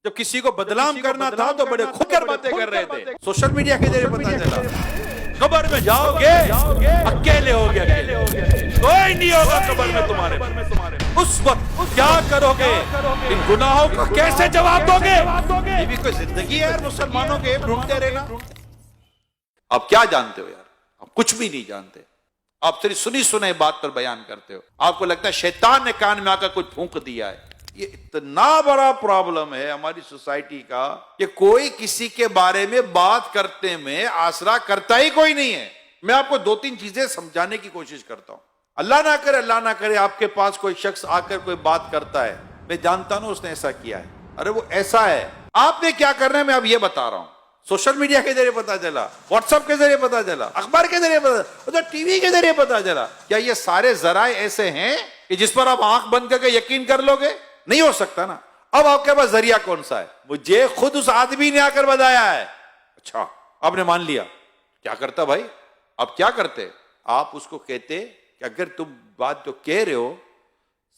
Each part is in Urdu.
جب کسی کو بدنام کرنا تھا تو بڑے کھل کر باتیں کر رہے تھے. سوشل میڈیا کے ذریعے پتا چلا قبر میں جاؤ گے اکیلے ہو گے, کوئی نہیں ہوگا قبر میں تمہارے. اس وقت کیا کرو گے؟ ان گناہوں کا کیسے جواب دو گے؟ یہ بھی کوئی زندگی ہے یار مسلمانوں کے ڈھونڈتے رہنا. آپ کیا جانتے ہو یار؟ آپ کچھ بھی نہیں جانتے. آپ صرف سنی سنے بات پر بیان کرتے ہو. آپ کو لگتا ہے شیطان نے کان میں آ کر کچھ پھونک دیا ہے. یہ اتنا بڑا پرابلم ہے ہماری سوسائٹی کا کہ کوئی کسی کے بارے میں بات کرتے میں آسرا کرتا ہی کوئی نہیں ہے. میں آپ کو دو تین چیزیں سمجھانے کی کوشش کرتا ہوں. اللہ نہ کرے آپ کے پاس کوئی شخص آ کر کوئی بات کرتا ہے, میں جانتا ہوں اس نے ایسا کیا ہے, ارے وہ ایسا ہے, آپ نے کیا کرنا ہے میں اب یہ بتا رہا ہوں. سوشل میڈیا کے ذریعے پتا چلا, واٹس ایپ کے ذریعے پتا چلا, اخبار کے ذریعے پتا چلا, ٹی وی کے ذریعے پتا چلا. کیا یہ سارے ذرائع ایسے ہیں کہ جس پر آپ آنکھ بند کر کے یقین کر لو گے؟ نہیں ہو سکتا نا. اب آپ کے پاس ذریعہ کون سا ہے؟ مجھے خود اس آدمی نے آ کر بتایا ہے. اچھا آپ نے مان لیا, کیا کرتا بھائی؟ آپ کیا کرتے؟ آپ اس کو کہتے کہ اگر تم بات جو کہہ رہے ہو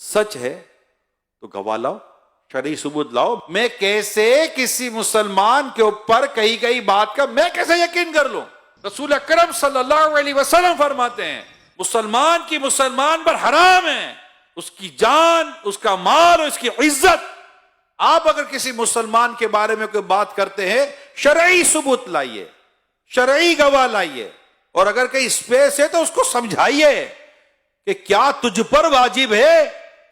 سچ ہے تو گواہ لاؤ, شرعی ثبوت لاؤ. میں کیسے کسی مسلمان کے اوپر کہی گئی بات کا میں کیسے یقین کر لوں؟ رسول اکرم صلی اللہ علیہ وسلم فرماتے ہیں مسلمان کی مسلمان پر حرام ہے, اس کی جان, اس کا مال اور اس کی عزت. آپ اگر کسی مسلمان کے بارے میں کوئی بات کرتے ہیں شرعی ثبوت لائیے, شرعی گواہ لائیے, اور اگر کہیں اسپیس ہے تو اس کو سمجھائیے کہ کیا تجھ پر واجب ہے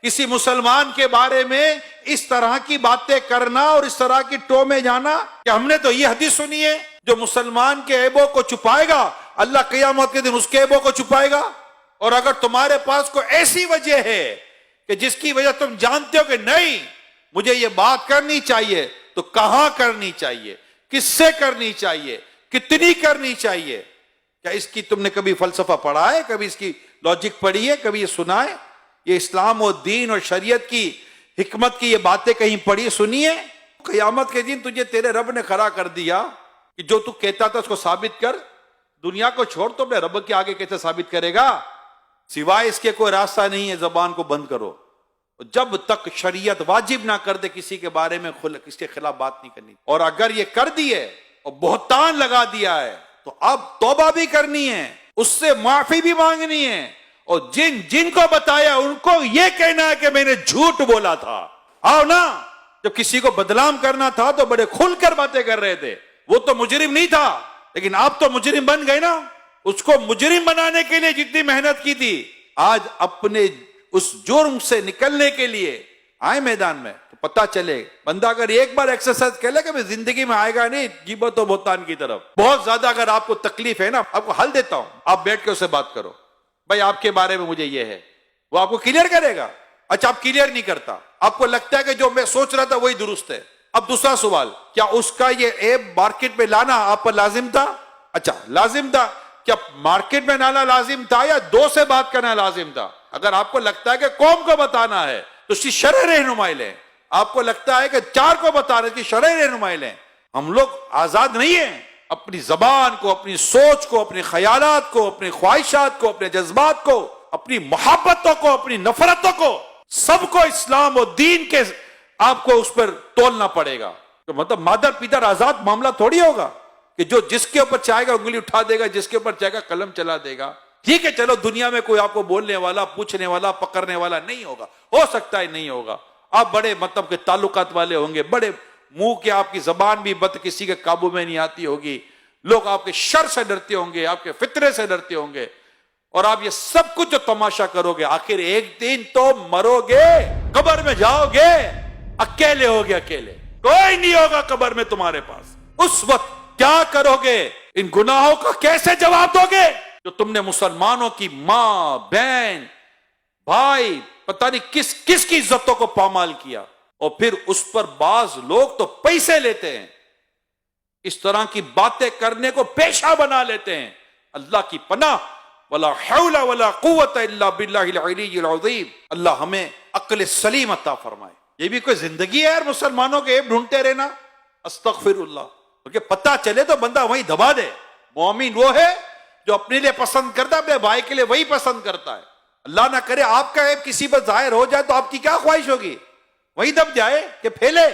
کسی مسلمان کے بارے میں اس طرح کی باتیں کرنا اور اس طرح کی ٹو میں جانا. کہ ہم نے تو یہ حدیث سنی ہے جو مسلمان کے عیبوں کو چھپائے گا اللہ قیامت کے دن اس کے عیبوں کو چھپائے گا. اور اگر تمہارے پاس کوئی ایسی وجہ ہے کہ جس کی وجہ تم جانتے ہو کہ نہیں مجھے یہ بات کرنی چاہیے, تو کہاں کرنی چاہیے, کس سے کرنی چاہیے, کتنی کرنی چاہیے؟ کیا اس کی تم نے کبھی فلسفہ پڑھا ہے, کبھی اس کی لاجک پڑھی ہے, کبھی یہ سنا ہے؟ یہ اسلام و دین اور شریعت کی حکمت کی یہ باتیں کہیں پڑھی سنی ہے؟ قیامت کے دن تجھے تیرے رب نے کھڑا کر دیا کہ جو تو کہتا تھا اس کو ثابت کر. دنیا کو چھوڑ تو اپنے رب کے آگے کیسے ثابت کرے گا؟ سوائے اس کے کوئی راستہ نہیں ہے, زبان کو بند کرو. جب تک شریعت واجب نہ کر دے کسی کے بارے میں کس کے خلاف بات نہیں کرنی. اور اگر یہ کر دی ہے اور بہتان لگا دیا ہے تو اب توبہ بھی کرنی ہے, اس سے معافی بھی مانگنی ہے, اور جن کو بتایا ان کو یہ کہنا ہے کہ میں نے جھوٹ بولا تھا. آؤ نا, جب کسی کو بدنام کرنا تھا تو بڑے کھل کر باتیں کر رہے تھے. وہ تو مجرم نہیں تھا, لیکن آپ تو مجرم بن گئے نا. اس کو مجرم بنانے کے لیے جتنی محنت کی تھی, آج اپنے اس جرم سے نکلنے کے لیے آئے میدان میں. تو پتا چلے بندہ اگر ایک بار ایکسرسائز کر لے کہ میں زندگی میں آئے گا نہیں غیبت و بہتان کی طرف. بہت زیادہ اگر آپ کو تکلیف ہے نا, آپ کو حل دیتا ہوں, آپ بیٹھ کے اسے بات کرو, بھائی آپ کے بارے میں مجھے یہ ہے, وہ آپ کو کلیئر کرے گا. اچھا آپ کلیئر نہیں کرتا, آپ کو لگتا ہے کہ جو میں سوچ رہا تھا وہی درست ہے. اب دوسرا سوال, کیا اس کا یہ ایپ مارکیٹ میں لانا آپ پر لازم تھا؟ اچھا لازم تھا. کیا مارکیٹ میں لانا لازم تھا یا دو سے بات کرنا لازم تھا؟ اگر آپ کو لگتا ہے کہ قوم کو بتانا ہے تو اس کی شرعی رہنمائی لیں. آپ کو لگتا ہے کہ چار کو بتانا ہے اس کی شرعی رہنمائی لیں. ہم لوگ آزاد نہیں ہیں. اپنی زبان کو, اپنی سوچ کو, اپنے خیالات کو, اپنی خواہشات کو, اپنے جذبات کو, اپنی محبتوں کو, اپنی نفرتوں کو, سب کو اسلام و دین کے آپ کو اس پر تولنا پڑے گا. تو مطلب مادر پیدر آزاد معاملہ تھوڑی ہوگا کہ جو جس کے اوپر چاہے گا انگلی اٹھا دے گا, جس کے اوپر چاہے گا قلم چلا دے گا. ٹھیک ہے چلو دنیا میں کوئی آپ کو بولنے والا, پوچھنے والا, پکڑنے والا نہیں ہوگا, ہو سکتا ہے نہیں ہوگا. آپ بڑے مطلب کے تعلقات والے ہوں گے, بڑے منہ کے, آپ کی زبان بھی بد کسی کے قابو میں نہیں آتی ہوگی, لوگ آپ کے شر سے ڈرتے ہوں گے, آپ کے فطرے سے ڈرتے ہوں گے, اور آپ یہ سب کچھ جو تماشا کرو گے آخر ایک دن تو مرو گے, قبر میں جاؤ گے اکیلے ہوگے, اکیلے, کوئی نہیں ہوگا قبر میں تمہارے پاس. اس وقت کیا کرو گے؟ ان گناہوں کا کیسے جواب دو گے جو تم نے مسلمانوں کی ماں, بہن, بھائی, پتہ نہیں کس کس کی عزتوں کو پامال کیا. اور پھر اس پر بعض لوگ تو پیسے لیتے ہیں, اس طرح کی باتیں کرنے کو پیشہ بنا لیتے ہیں. اللہ کی پناہ, ولا حول ولا قوت الا باللہ العلی العظیم. اللہ ہمیں عقل سلیم عطا فرمائے. یہ بھی کوئی زندگی ہے یار مسلمانوں کے عیب ڈھونڈتے رہنا. استغفر اللہ. کیونکہ پتہ چلے تو بندہ وہیں دبا دے. مومن وہ ہے جو اپنے لیے پسند کرتا ہے, اپنے بھائی کے لیے وہی پسند کرتا ہے. اللہ نہ کرے آپ کا عیب کسی پر ظاہر ہو جائے تو آپ کی کیا خواہش ہوگی؟ وہی دب جائے کہ پھیلے.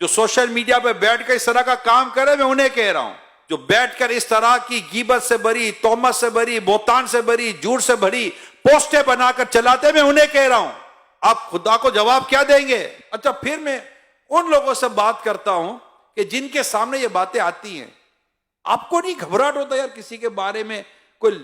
جو سوشل میڈیا پہ بیٹھ کر اس طرح کا کام کرے، میں انہیں کہہ رہا ہوں، جو بیٹھ کر اس طرح کی غیبت سے بھری، تہمت سے بھری، بہتان سے بھری، جھوٹ سے بھری پوسٹیں بنا کر چلاتے، میں انہیں کہہ رہا ہوں آپ خدا کو جواب کیا دیں گے؟ اچھا پھر میں ان لوگوں سے بات کرتا ہوں کہ جن کے سامنے یہ باتیں آتی ہیں، آپ کو نہیں گھبراہٹ ہوتا یار کسی کے بارے میں کوئی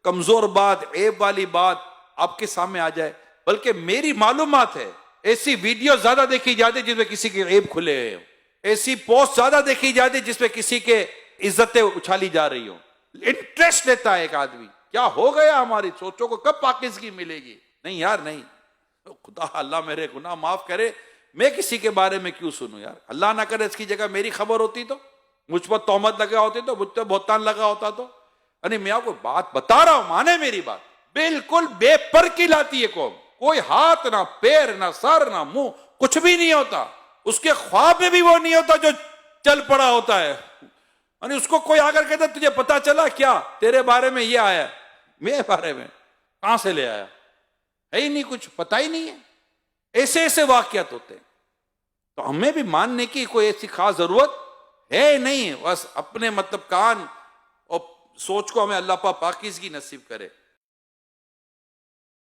کمزور بات، عیب والی بات آپ کے سامنے آ جائے؟ بلکہ میری معلومات ہے ایسی ویڈیو زیادہ دیکھی جاتی جس میں کسی کے عیب کھلے ہوئے ہوں، ایسی پوسٹ زیادہ دیکھی جاتی جس میں کسی کے عزتیں اچھالی جا رہی ہوں۔ انٹرسٹ لیتا ہے ایک آدمی، کیا ہو گیا ہماری سوچوں کو، کب پاکیزگی ملے گی؟ نہیں یار نہیں، خدا اللہ میرے گناہ معاف کرے، میں کسی کے بارے میں کیوں سنوں یار؟ اللہ نہ کرے اس کی جگہ میری خبر ہوتی تو، مجھ پر تہمت لگا ہوتی تو، مجھ پر بہتان لگا ہوتا تو، یعنی میں آپ کو بات بتا رہا ہوں، مانے میری بات، بالکل بے پر کی لاتی ہے قوم، کوئی ہاتھ نہ پیر نہ سر نہ منہ، کچھ بھی نہیں ہوتا، اس کے خواب میں بھی وہ نہیں ہوتا جو چل پڑا ہوتا ہے، یعنی اس کو کوئی آ کر کہتا تجھے پتا چلا کیا تیرے بارے میں یہ آیا، میرے بارے میں کہاں سے لے آیا؟ ہے ہی نہیں، کچھ پتا ہی نہیں ہے۔ ایسے ایسے واقعات ہوتے ہیں، تو ہمیں بھی ماننے کی کوئی ایسی خاص ضرورت ہے نہیں، بس اپنے مطلب کان اور سوچ کو ہمیں اللہ پاک پاکیزگی نصیب کرے۔